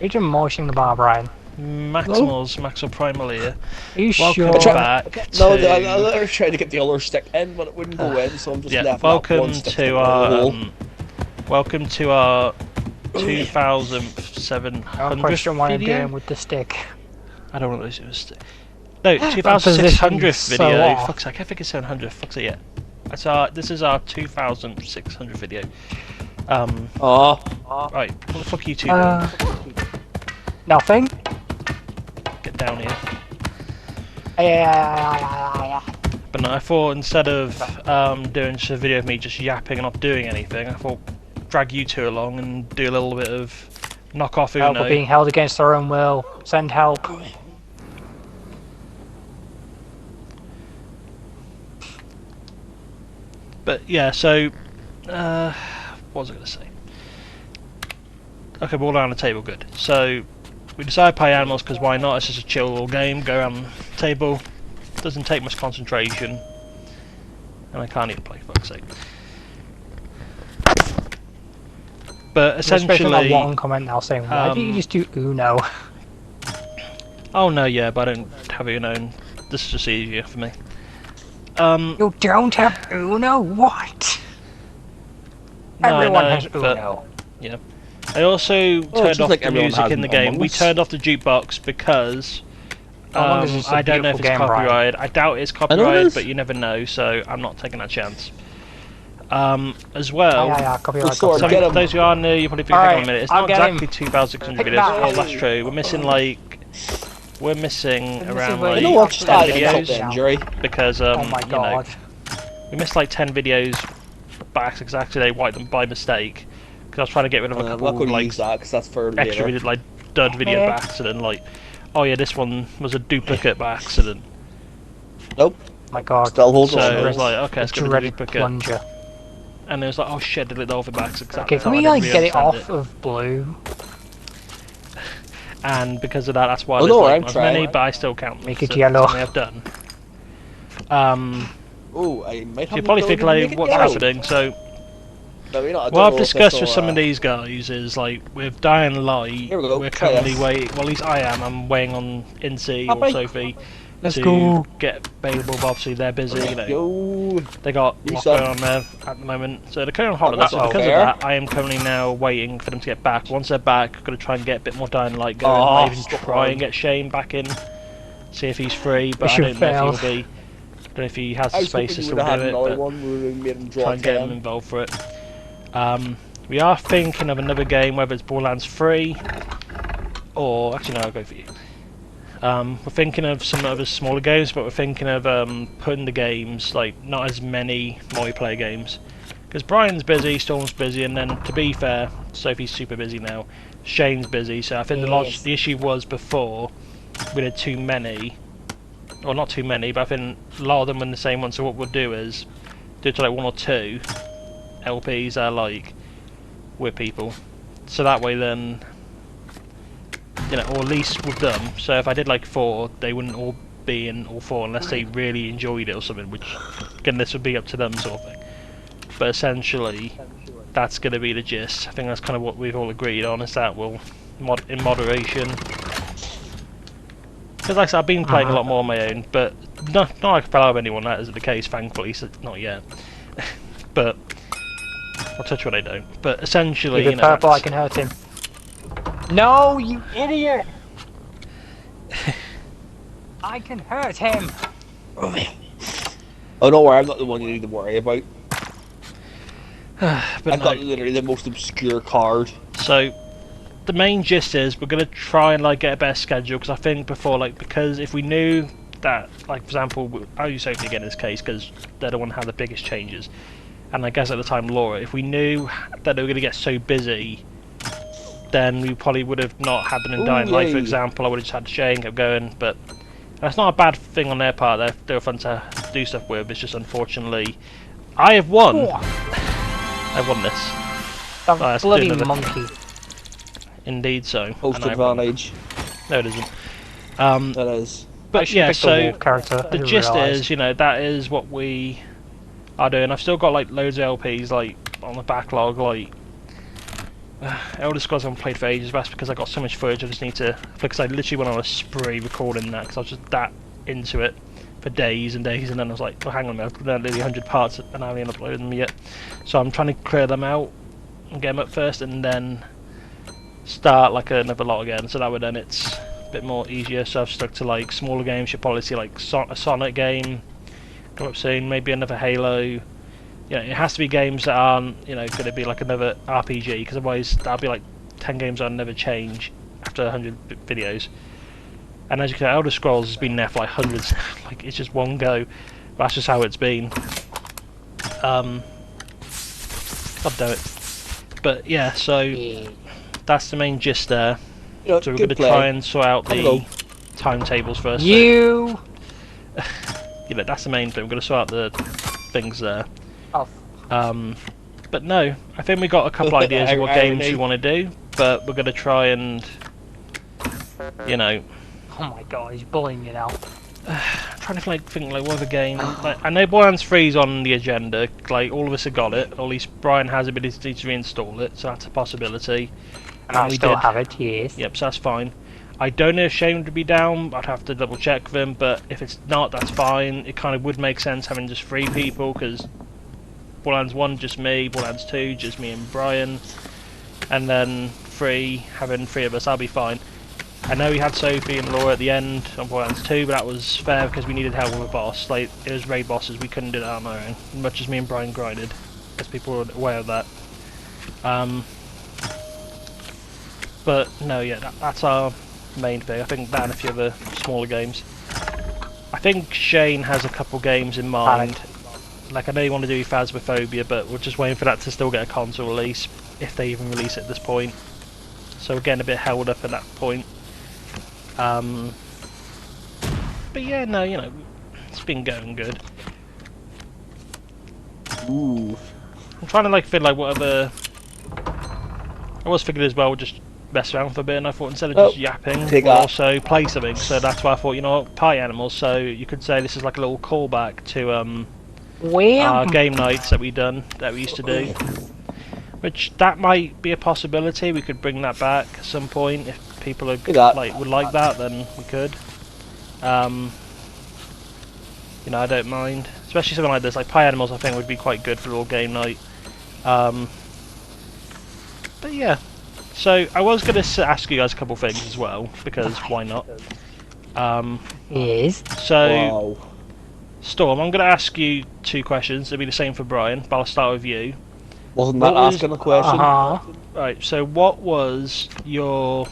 you just motioning the bar, Brian? Maximals, Maximal Primal here. Are you Welcome sure? back to... No, I was trying to get the other stick in, but it wouldn't go in, so I'm just left welcome one stick to in our the welcome to our 2,700 question what I'm video. doing with the stick. I don't want to do a stick. No, 2,600 so video. off. Fuck's sake, I think it's 700. Fuck's sake, yeah. This is our 2,600 video. Right, what the fuck are you two doing? Nothing. Get down here. Yeah. But no, I thought instead of doing just a video of me just yapping and not doing anything, I thought drag you two along and do a little bit of knock off Help are being held against their own will. Send help. But yeah, so what was I going to say? Okay, we're all around the table, good. So we decided to play animals because why not? It's just a chill little game. Go around the table. Doesn't take much concentration, and I can't even play, for fuck's sake. But essentially, that one comment now saying, "Why do you just do Uno?" Oh no, yeah, but I don't have Uno. And this is just easier for me. You don't have Uno? What? No, Everyone I know, has Uno. Yeah. I also turned off like the everyone music has in the game. We Among Us. turned off the jukebox because Among Us is a I don't know if it's beautiful game, Brian. copyrighted. I doubt it's it copyrighted, is. but you never know, so I'm not taking that chance. As well, Copyright. Sort of some, get 'em. those who are new, you probably think, hang on a minute, it's I'll not get exactly him. 2,600 Pick videos. that. Well, that's true. We're missing we're missing around where I like know what style videos. is up the injury. because Oh my you know, god. we missed like 10 videos back because actually they wiped them by mistake. Because I was trying to get rid of a I'm couple not going of to like use that because that's for extra later. videos, like dud video by accident. Like, oh yeah, this one was a duplicate by accident. Nope. My god. Still hold So on. it was like, okay, it's The going to be a dreaded duplicate. plunger. And it was like, oh shit, delete the whole thing by accident. Okay, can we like get it off of blue? And because of that, that's why Oh, there's no, like I'm not as trying. many, but I still count them. Make it so yellow. something I've done. Oh, I might have You probably think like, what's happening? So No, you're not. I what don't I've know if discussed this with will, some of these guys is like with Dying Light, Here we go, we're try currently this. waiting. Well, at least I am. I'm waiting on Incy or Happy? Sophie Let's to go. get available. But obviously they're busy. You know, Yo. they got You lots suck. going on there at the moment. So they're currently on holiday. that's So not because fair. of that, I am currently now waiting for them to get back. Once they're back, I'm gonna try and get a bit more Dying Light going. Oh, I even stop try on. and get Shane back in, see if he's free. But I Mission don't know failed. if he'll be. Don't know if he has I the was space to hoping you still would have do had it. another But one where we made him draw try and get them 10. involved for it. We are thinking of another game, whether it's Borderlands 3 or actually no, I'll go for you. We're thinking of some other smaller games, but we're thinking of putting the games like not as many multiplayer games because Brian's busy, Storm's busy, and then to be fair, Sophie's super busy now. Shane's busy, so I think the issue was before we did too many, or not too many, but I think a lot of them were the same one. So what we'll do is do it to like 1 or 2 LPs that are like with people, so that way then you know, or at least with them. So if I did like 4, they wouldn't all be in all 4 unless they really enjoyed it or something. Which again, this would be up to them, sort of thing. But essentially, that's going to be the gist. I think that's kind of what we've all agreed on. Is that we'll in moderation. Because like I said, I've been playing a lot more on my own, but not like I fell out with anyone. That isn't the case, thankfully. So not yet. But I'll touch what I don't. But essentially, If you it's know, purple, I can hurt him. No, you idiot! I can hurt him! Oh, don't worry, I'm not the one you need to worry about. but I've no. got literally the most obscure card. So the main gist is we're gonna try and like get a better schedule because I think before because if we knew that, like for example, I'll use Sophie again in this case because they're the one who had the biggest changes, and I guess at the time Laura, if we knew that they were gonna get so busy, then we probably would have not had them in Dying Light, for example. I would have just had Shane kept going, but that's not a bad thing on their part. They're fun to do stuff with. It's just unfortunately, I have won. I won this. That let's do bloody another. monkey. Indeed so. Post and I won. advantage. No, it isn't. That is. I But should yeah, pick the so wolf character. I the didn't gist realise. is, you know, that is what we are doing. I've still got like loads of LPs like on the backlog, like Elder Scrolls I haven't played for ages, but that's because I got so much footage I just need to... Because I literally went on a spree recording that, because I was just that into it for days and days, and then I was like, well, hang on a minute, I've done nearly 100 parts and I haven't even uploaded them yet. So I'm trying to clear them out and get them up first, and then start like another lot again, so that way then it's a bit more easier. So I've stuck to like smaller games. You'll probably see like a Sonic game come up soon, maybe another Halo. You know, it has to be games that aren't, you know, going to be like another RPG, because otherwise that'll be like 10 games I'll never change after 100 videos. And as you can tell, Elder Scrolls has been there for like hundreds, like it's just one go. That's just how it's been. God damn it. But yeah, so that's the main gist there. You know, So we're going to try and sort out the timetables first. You. You know, that's the main thing. We're going to sort out the things there. Oh. But no, I think we got a couple ideas of what games we want to do, but we're going to try and, you know... Oh my god, he's bullying me now. I'm trying to think like what other game... Like, I know Borderlands 3 is on the agenda, like all of us have got it, or at least Brian has the ability to reinstall it, so that's a possibility. And I still have it, yes. Yep, so that's fine. I don't know if Shane would be down, I'd have to double check with him, but if it's not, that's fine. It kind of would make sense having just 3 people, because Borderlands 1 just me, Borderlands 2 just me and Brian, and then 3, having 3 of us, that'll be fine. I know we had Sophie and Laura at the end on Borderlands 2, but that was fair because we needed help with a boss. Like, it was raid bosses, we couldn't do that on our own, much as me and Brian grinded, as people were aware of that. But no, yeah, that's our main thing. I think that and a few other smaller games. I think Shane has a couple games in mind. Like, I know you want to do Phasmophobia, but we're just waiting for that to still get a console release, if they even release it at this point. So we're getting a bit held up at that point. But yeah, no, you know, it's been going good. Ooh. I'm trying to like feel like what other... I was thinking as well, we'll just mess around for a bit, and I thought instead of just yapping, we'll also play something. So that's why I thought, you know what, Party Animals, so you could say this is like a little callback to our game nights that we used to do. Which, that might be a possibility, we could bring that back at some point, if people are, would like that, then we could. You know, I don't mind. Especially something like this, like Pie Animals I think would be quite good for a little game night. But yeah. So, I was going to ask you guys a couple things as well, because why not? Yes. So, Storm, I'm going to ask you 2 questions. It'll be the same for Brian, but I'll start with you. Wasn't that asking a question? Right, so what was your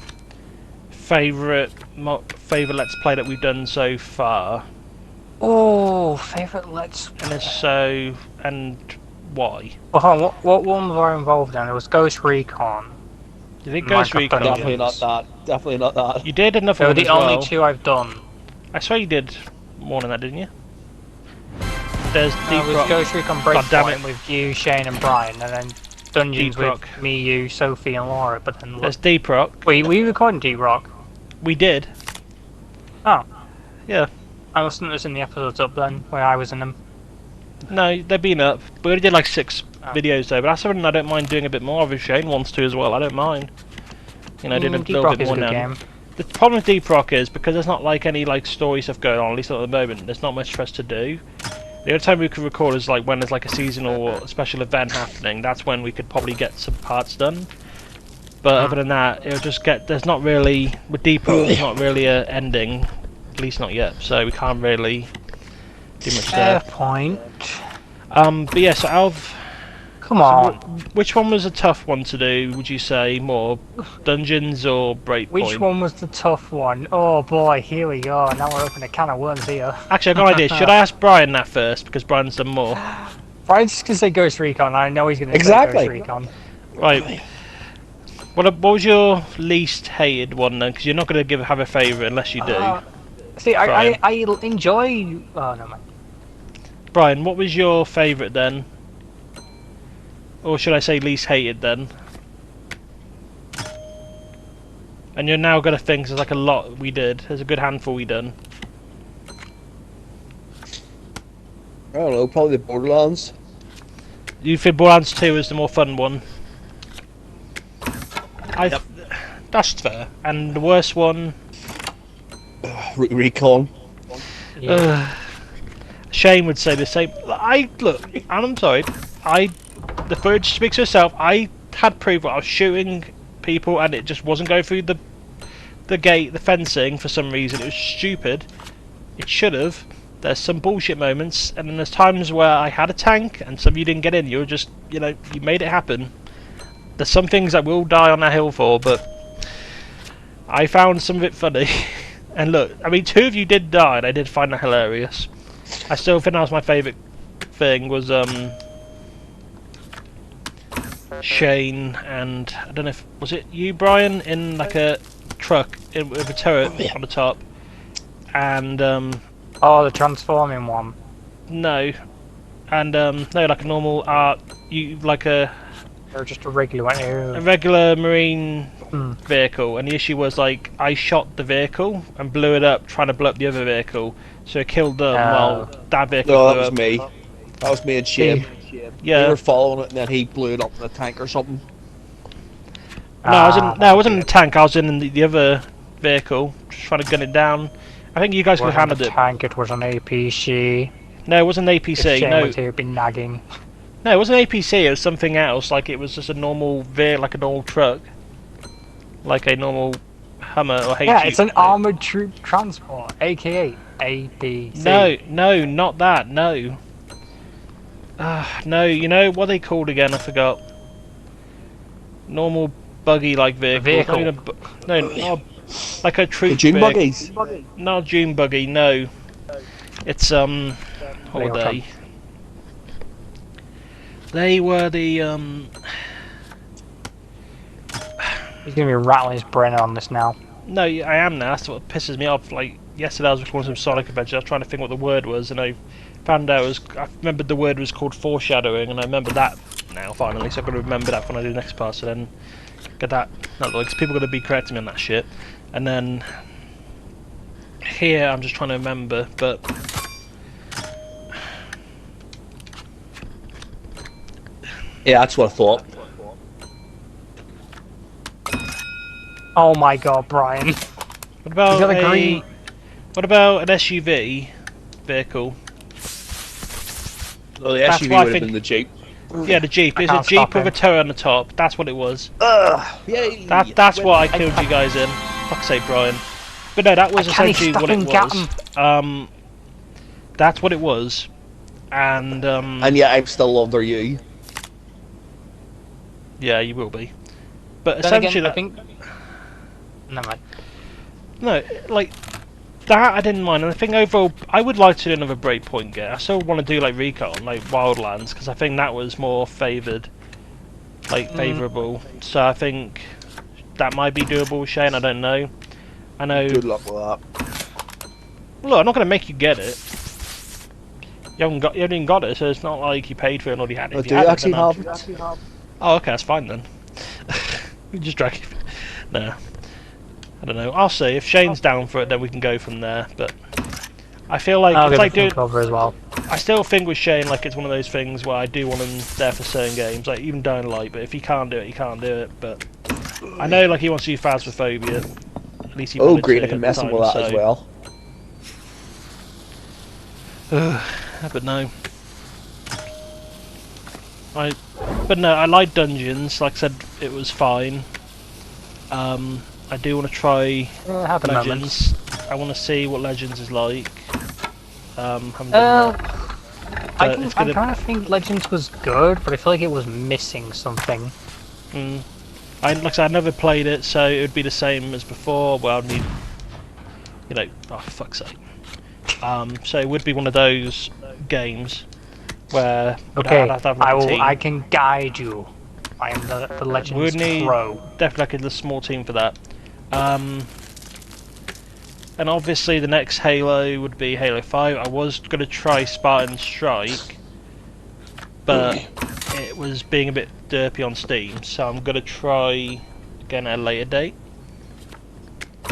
favourite Let's Play that we've done so far? Oh, favourite Let's Play. And if so, and why? Well, what one was I involved in? It was Ghost Recon. You think Ghost Recon? Definitely not that. Definitely not that. You did another They were one the as only well. 2 I've done. I swear you did more than that, didn't you? There's Deep It was Rock. Ghost Recon God damn Breakpoint it. with you, Shane and Brian, and then Dungeons Deep with Rock. me, you, Sophie and Laura, but then... There's Deep Rock. Wait, were you recording Deep Rock? We did. Oh. Yeah. I mustn't have seen the episodes up then, where I was in them. No, they've been up. We only did like 6 videos though, but that's something I don't mind doing a bit more of if Shane wants to as well. I don't mind. You know, doing a Deep little Rock bit is more a good now. game. The problem with Deep Rock is, because there's not like any like story stuff going on, at least not at the moment, there's not much for us to do. The only time we could record is like when there's like a seasonal or a special event happening. That's when we could probably get some parts done. But other than that, it'll just get... There's not really... With Deep Rock, there's not really a ending. At least not yet. So we can't really do much there. Fair point. But yeah, so out of... Come on. Which one was a tough one to do, would you say? More Dungeons or Breakpoint? Which one was the tough one? Oh boy, here we go. Now we're opening a can of worms here. Actually, I've got an idea. Should I ask Brian that first? Because Brian's done more. Brian's just going to say Ghost Recon. I know he's going to say Ghost Recon. Right. What was your least hated one then? Because you're not going to have a favourite unless you do. See, I enjoy... Oh, no, man. Brian, what was your favourite then? Or should I say least hated then? And you're now going to think there's like a lot we did. There's a good handful we done. I don't know, probably the Borderlands. You think Borderlands 2 is the more fun one? That's fair. And the worst one. Recon. Yeah. Shane would say the same. Look, and I'm sorry. The footage speaks for itself. I had proof that I was shooting people, and it just wasn't going through the gate, the fencing for some reason. It was stupid. It should have. There's some bullshit moments, and then there's times where I had a tank, and some of you didn't get in. You were just, you made it happen. There's some things I will die on that hill for, but I found some of it funny. And look, I mean, 2 of you did die, and I did find that hilarious. I still think that was my favourite thing, was Shane and, I don't know if, was it you, Brian, in like a truck with a turret on the top? And, Oh, the transforming one. no. And, no, like a normal, Or just a regular one. a regular marine vehicle, and the issue was like I shot the vehicle and blew it up trying to blow up the other vehicle, so it killed them while that vehicle No, blew that was up. me. That was me and Shane. Yeah. We were following it, and then he blew it up in a tank or something. No, I wasn't in the tank. I was in the other vehicle, just trying to gun it down. I think you guys could have handled it. Tank, it was an APC. No, it wasn't an APC. Shane No, was here, been nagging. no, it wasn't an APC. It was something else. Like it was just a normal like a normal truck, like a normal Hummer or HU. Yeah, it's an armored troop transport, aka APC. No, not that. No. No, you know what they called again? I forgot. Normal buggy-like vehicle. No, not like a troop. The June vehicle. buggies. Not a June buggy. No, it's what were they? They were the He's gonna be rattling his brain on this now. No, I am now. That's what pisses me off. Like yesterday, I was recording some Sonic Adventure. I was trying to think what the word was, and I found out I remembered the word was called foreshadowing, and I remember that now finally. So I've got to remember that when I do the next part. So then get that. Not like people are going to be correcting me on that shit. And then here, I'm just trying to remember, but Yeah, that's what I thought. Oh my god, Brian. what about He's got a green- What about an SUV vehicle? No, the That's SUV what I would have think- been the Jeep. Yeah, the Jeep. It's a can't Jeep stop with a him. turret on the top. That's what it was. Yay! That's what I killed you guys in. Fuck's sake, Brian. But no, that was I can't essentially what it fucking was. That's what it was. And And yet I'm still under you. yeah, you will be. But Then essentially, again, I think. Never mind. no, like that I didn't mind. And I think overall, I would like to do another Breakpoint game. I still want to do like Recon, like Wildlands, because I think that was more favoured, like favourable. So I think that might be doable, Shane. I don't know. I know. Good luck with that. Look, I'm not going to make you get it. You haven't even got it, so it's not like you paid for it and already had it. I If you do had actually it, then have it. Oh, okay, that's fine then. We just drag it. No. I don't know. I'll see. If Shane's down for it, then we can go from there. But I feel like I'll it's get like the doing. cover as well. I still think with Shane, like it's one of those things where I do want him there for certain games, like even Dying Light. But if he can't do it, he can't do it. But I know, like he wants to do Phasmophobia. At least he Oh, wanted great! to I can at mess the him time, with that as so- well. But no. But no, I like Dungeons. Like I said, it was fine. I do want to try Have a moment. Legends. I want to see what Legends is like. Haven't done that. But it's I gonna- kind of think Legends was good, but I feel like it was missing something. Like I said, I never played it, so it would be the same as before. Well, I'd need, oh fuck's sake. So it would be one of those games where Okay, I'd have to have like a team. I can guide you. I am the Legends Would need pro. definitely like a small team for that. And obviously the next Halo would be Halo 5. I was going to try Spartan Strike, but it was being a bit derpy on Steam, so I'm going to try again at a later date.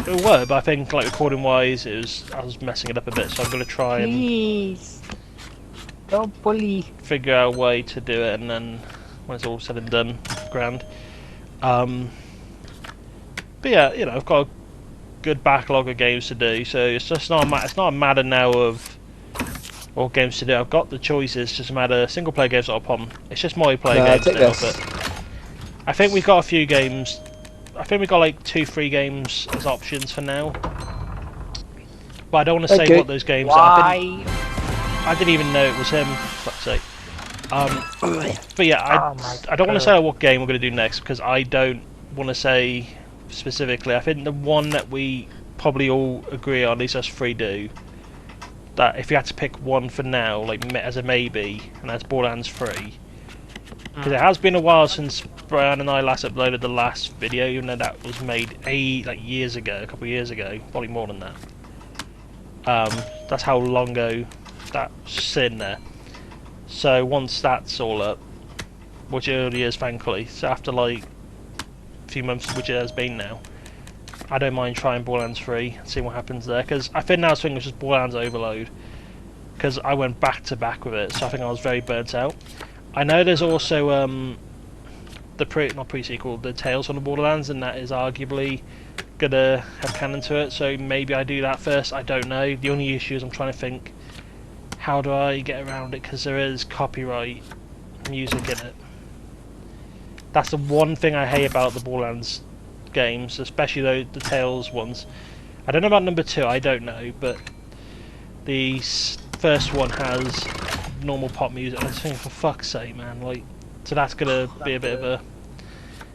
It worked, but I think like recording wise I was messing it up a bit, so I'm going to try and Please, don't bully. figure out a way to do it, and then when it's all said and done, grand. But yeah, you know, I've got a good backlog of games to do, so it's just not it's not a matter now of what games to do. I've got the choices, it's just a matter of single player games that I'll pop on. It's just multiplayer games take now, this. but I think we've got a few games. I think we've got like 2-3 games as options for now. But I don't want to say what those games are. I didn't even know it was him. Fuck's sake. But yeah, I don't want to say what game we're going to do next because I don't want to say specifically. I think the one that we probably all agree on, at least us three do, that if you had to pick one for now, like as a maybe, and that's Borderlands 3. Because it has been a while since Brian and I last uploaded the last video, even though that was made years ago, a couple of years ago, probably more than that. That's how long ago that's in there. So once that's all up, which it already is thankfully, so after like a few months, which it has been now, I don't mind trying Borderlands 3 and seeing what happens there, because I think now it's just Borderlands Overload, because I went back to back with it, so I think I was very burnt out. I know there's also the pre-sequel, the Tales from the Borderlands, and that is arguably gonna have canon to it, so maybe I do that first, I don't know. The only issue is I'm trying to think, how do I get around it, because there is copyright music in it. That's the one thing I hate about the Borderlands games, especially the Tales ones. I don't know about number 2, I don't know, but the first one has normal pop music, and I just think, for fuck's sake, man, like, so that's gonna be a bit of a,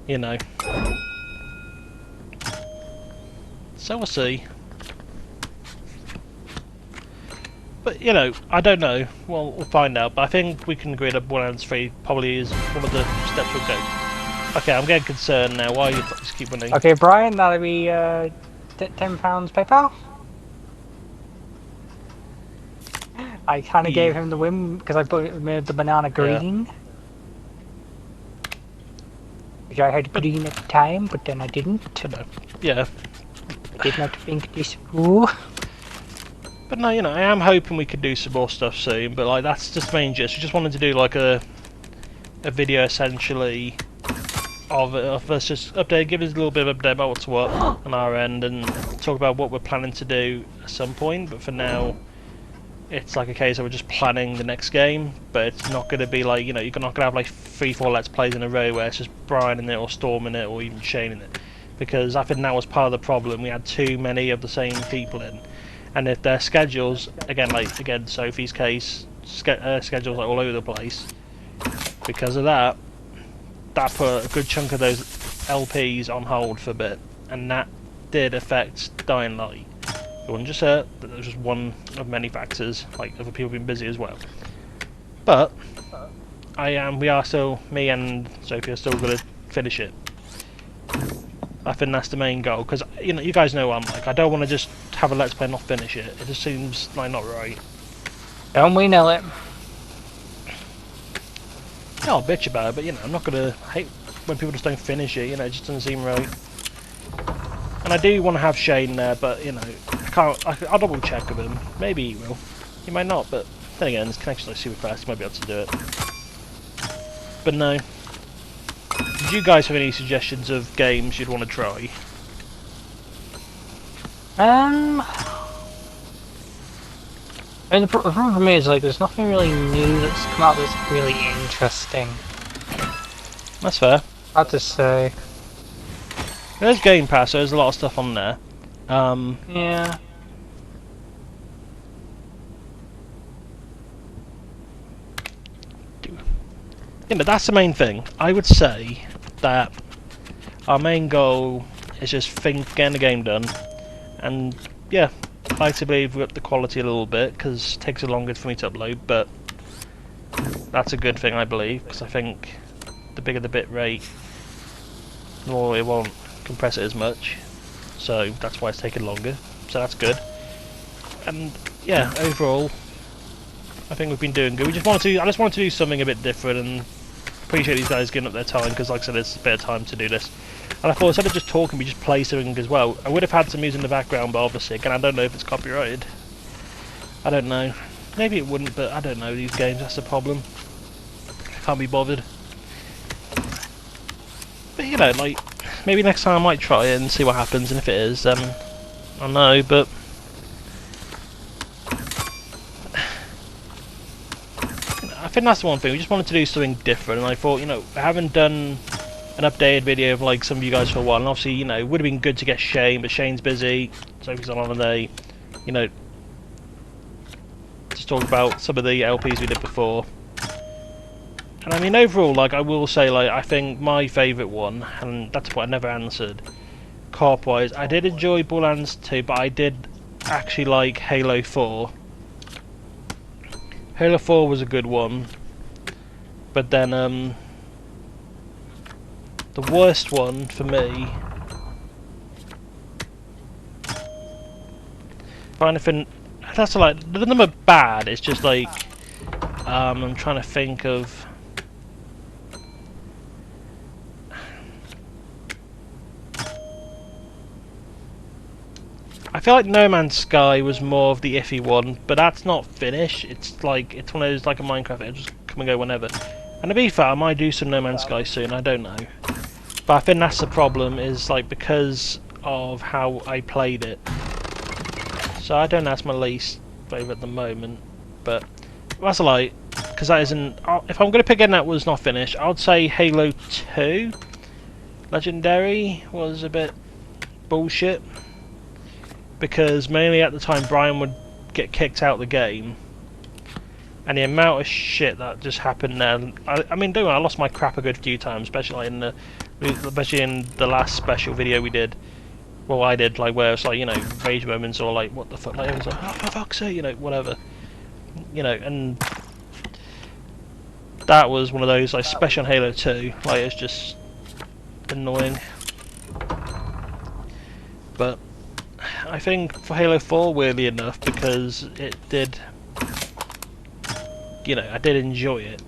you know. So we'll see. But, you know, I don't know. Well, we'll find out. But I think we can agree that Borderlands 3 probably is one of the steps we'll go. Okay, I'm getting concerned now. Why you just keep running? Okay, Brian, that'll be £10 PayPal. I kind of gave him the win because I made the banana green. Which I had green at the time, but then I didn't. Yeah. I did not think this through. But no, you know, I am hoping we could do some more stuff soon, but like that's just the main gist. We just wanted to do like a video essentially of us just update, give us a little bit of update about what's what on our end, and talk about what we're planning to do at some point. But for now, it's like a case of we're just planning the next game, but it's not going to be like, you know, you're not going to have like 3-4 Let's Plays in a row where it's just Brian in it or Storm in it or even Shane in it, because I think that was part of the problem. We had too many of the same people in. And if their schedules, again, Sophie's case, schedules like all over the place, because of that, that put a good chunk of those LPs on hold for a bit, and that did affect Dying Light. It wasn't just her, but there was just one of many factors, like other people being busy as well. But we are still, me and Sophie are still going to finish it. I think that's the main goal, because you know, you guys know what I'm like. I don't want to just have a Let's Play and not finish it. It just seems like not right. Don't we know it? Yeah, I'll bitch about it, but you know, I'm not gonna hate when people just don't finish it. You know, it just doesn't seem right. And I do want to have Shane there, but you know, I can't. I'll double check with him. Maybe he will. He might not, but then again, his connection's like super fast. He might be able to do it. But no. Did you guys have any suggestions of games you'd want to try? And the problem for me is like there's nothing really new that's come out that's really interesting. That's fair. Hard to say. There's Game Pass, so there's a lot of stuff on there. Yeah. You know, that's the main thing. I would say that our main goal is just getting the game done, and yeah, I like to believe we up the quality a little bit because it takes a longer for me to upload, but that's a good thing, I believe, because I think the bigger the bit rate, the more it won't compress it as much, so that's why it's taking longer, so that's good. And yeah, overall I think we've been doing good. I just wanted to do something a bit different, and appreciate these guys giving up their time, because like I said, it's a bit of time to do this. And I thought instead of just talking, we just play something as well. I would have had some music in the background, but obviously, again, I don't know if it's copyrighted. I don't know. Maybe it wouldn't, but I don't know these games, that's the problem. I can't be bothered. But you know, like, maybe next time I might try it and see what happens, and if it is, then I know. But I think that's the one thing. We just wanted to do something different, and I thought, you know, I haven't done an updated video of like some of you guys for a while, and obviously, you know, it would have been good to get Shane, but Shane's busy, Sophie's on holiday, you know, just talk about some of the LPs we did before. And I mean, overall, like, I will say, like, I think my favourite one, and that's what I never answered, co-op-wise, I did enjoy Borderlands 2, but I did actually like Halo 4. Halo 4 was a good one, but then, the worst one for me, trying to think, that's like, none of them are bad, it's just like, I'm trying to think of, I feel like No Man's Sky was more of the iffy one, but that's not finished. It's like, it's one of those, like a Minecraft, it'll just come and go whenever. And to be fair, I might do some No Man's Sky soon, I don't know. But I think that's the problem, is like, because of how I played it. So I don't know, that's my least favourite at the moment. But that's a lie, because that isn't, if I'm going to pick anything that was not finished, I would say Halo 2 Legendary was a bit bullshit. Because mainly at the time Brian would get kicked out of the game, and the amount of shit that just happened there. I mean, don't worry, I lost my crap a good few times, especially in the last special video we did. Well, I did, like, where it's like, you know, rage moments, or like, what the fuck, like, it was like, oh, for fuck's sake, you know, whatever, you know. And that was one of those, like, especially on Halo 2, like, it's just annoying. But I think for Halo 4, weirdly enough, because it did, you know, I did enjoy it.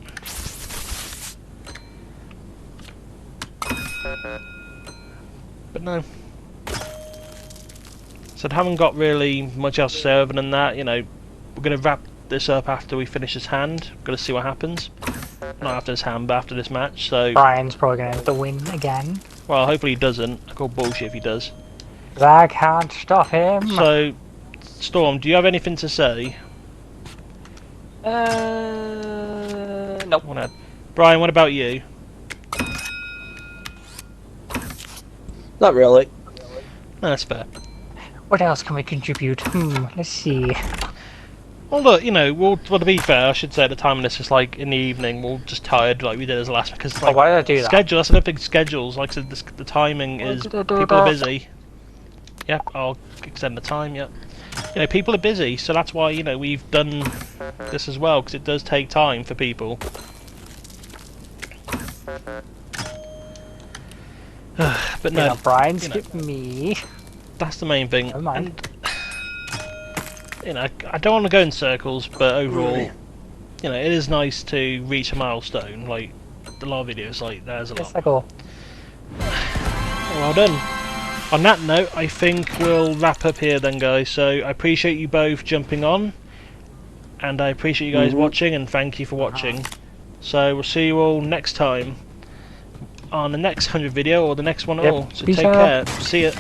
But no. So I haven't got really much else to say other than that. You know, we're going to wrap this up after we finish this hand. We're going to see what happens. Not after this hand, but after this match. So Brian's probably going to have to win again. Well, hopefully he doesn't. I call bullshit if he does. I can't stop him. So, Storm, do you have anything to say? Nope. Brian, what about you? Not really. No, that's fair. What else can we contribute? Let's see. Well, look, you know, well, to be fair, I should say at the time of this, it's like in the evening, we're just tired, like we did as last, because like, why did I do that? Schedule, that's another thing, schedules, like I said, the timing is, people are busy. Yep, I'll extend the time, yep. You know, people are busy, so that's why, you know, we've done this as well, because it does take time for people. But no, Brian, you know, skip me. That's the main thing. Never mind. And, you know, I don't want to go in circles, but overall, you know, it is nice to reach a milestone. Like, a lot of videos, like, there's a lot. Yes, cool. Well done. On that note, I think we'll wrap up here then, guys. So, I appreciate you both jumping on, and I appreciate you guys watching, and thank you for watching. So, we'll see you all next time on the next 100 video, or the next one at all. So, take care. See ya.